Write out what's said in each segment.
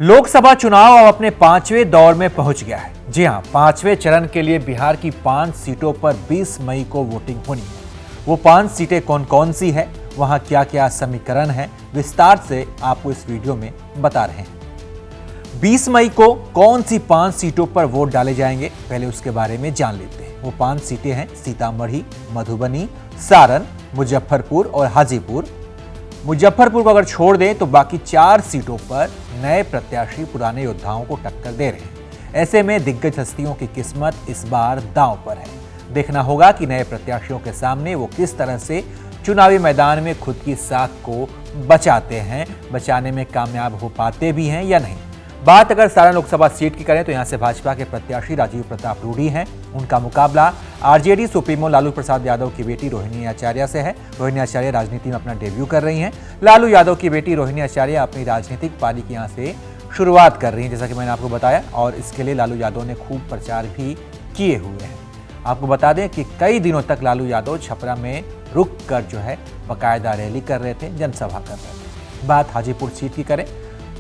लोकसभा चुनाव अब अपने 5वें दौर में पहुंच गया है। जी हां, 5वें चरण के लिए बिहार की 5 सीटों पर 20 मई को वोटिंग होनी है। वो 5 सीटें कौन कौन सी है, वहां क्या क्या समीकरण है, विस्तार से आपको इस वीडियो में बता रहे हैं। 20 मई को कौन सी 5 सीटों पर वोट डाले जाएंगे, पहले उसके बारे में जान लेते हैं। वो 5 सीटें हैं सीतामढ़ी, मधुबनी, सारण, मुजफ्फरपुर और हाजीपुर। मुजफ्फरपुर को अगर छोड़ दें तो बाकी 4 सीटों पर नए प्रत्याशी पुराने योद्धाओं को टक्कर दे रहे हैं। ऐसे में दिग्गज हस्तियों की किस्मत इस बार दांव पर है। देखना होगा कि नए प्रत्याशियों के सामने वो किस तरह से चुनावी मैदान में खुद की साख को बचाते हैं, बचाने में कामयाब हो पाते भी हैं या नहीं। बात अगर सारण लोकसभा सीट की करें तो यहां से भाजपा के प्रत्याशी राजीव प्रताप रूडी हैं। उनका मुकाबला आरजेडी सुप्रीमो लालू प्रसाद यादव की बेटी रोहिणी आचार्य से है। रोहिणी आचार्य राजनीति में अपना डेब्यू कर रही हैं। लालू यादव की बेटी रोहिणी आचार्य अपनी राजनीतिक पारी की यहां से शुरुआत कर रही हैं, जैसा कि मैंने आपको बताया, और इसके लिए लालू यादव ने खूब प्रचार भी किए हुए हैं। आपको बता दें कि कई दिनों तक लालू यादव छपरा में रुक कर जो है बाकायदा रैली कर रहे थे, जनसभा कर रहे थे। बात हाजीपुर सीट की करें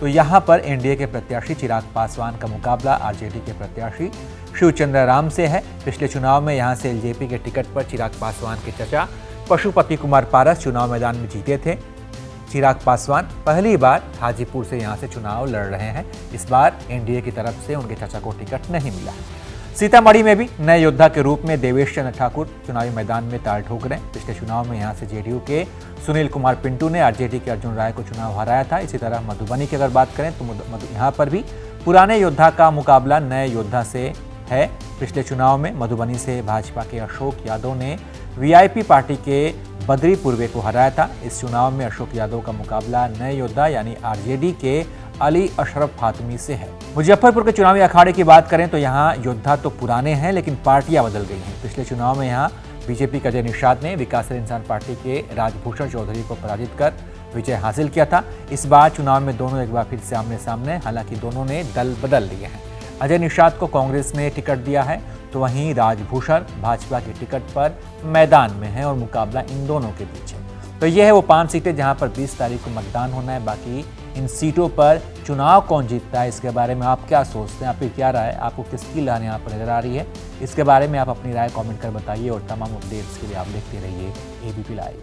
तो यहां पर एनडीए के प्रत्याशी चिराग पासवान का मुकाबला आरजेडी के प्रत्याशी शिवचंद्र राम से है। पिछले चुनाव में यहां से एलजेपी के टिकट पर चिराग पासवान के चचा पशुपति कुमार पारस चुनाव मैदान में जीते थे। चिराग पासवान पहली बार हाजीपुर से यहां से चुनाव लड़ रहे हैं। इस बार एनडीए की तरफ से उनके चाचा को टिकट नहीं मिला है। सीतामढ़ी में भी नए योद्धा के रूप में देवेश चंद्र ठाकुर चुनावी मैदान में ताल ठोक रहे हैं। पिछले चुनाव में यहां से जेडीयू के सुनील कुमार पिंटू ने आरजेडी के अर्जुन राय को चुनाव हराया था। इसी तरह मधुबनी की अगर बात करें तो यहाँ पर भी पुराने योद्धा का मुकाबला नए योद्धा से है। पिछले चुनाव में मधुबनी से भाजपा के अशोक यादव ने वीआईपी पार्टी के बद्री पूर्वे को हराया था। इस चुनाव में अशोक यादव का मुकाबला नए योद्धा यानी आरजेडी के अली अशरफ फातमी से है। मुजफ्फरपुर के चुनावी अखाड़े की बात करें तो यहाँ योद्धा तो पुराने हैं लेकिन पार्टियां बदल गई हैं। पिछले चुनाव में यहाँ बीजेपी के अजय निषाद ने विकासशील इंसान पार्टी के राजभूषण चौधरी को पराजित कर विजय हासिल किया था। इस बार चुनाव में दोनों एक बार फिर से आमने सामने, हालांकि दोनों ने दल बदल लिए हैं। अजय निषाद को कांग्रेस ने टिकट दिया है तो वहीं राजभूषण भाजपा के टिकट पर मैदान में है और मुकाबला इन दोनों के बीच है। तो ये है वो 5 सीटें जहां पर 20 तारीख को मतदान होना है। बाकी इन सीटों पर चुनाव कौन जीतता है, इसके बारे में आप क्या सोचते हैं, आपकी क्या राय, आपको किसकी लहर यहाँ पर नजर आ रही है, इसके बारे में आप अपनी राय कमेंट कर बताइए। और तमाम अपडेट्स के लिए आप देखते रहिए एबीपी लाइव।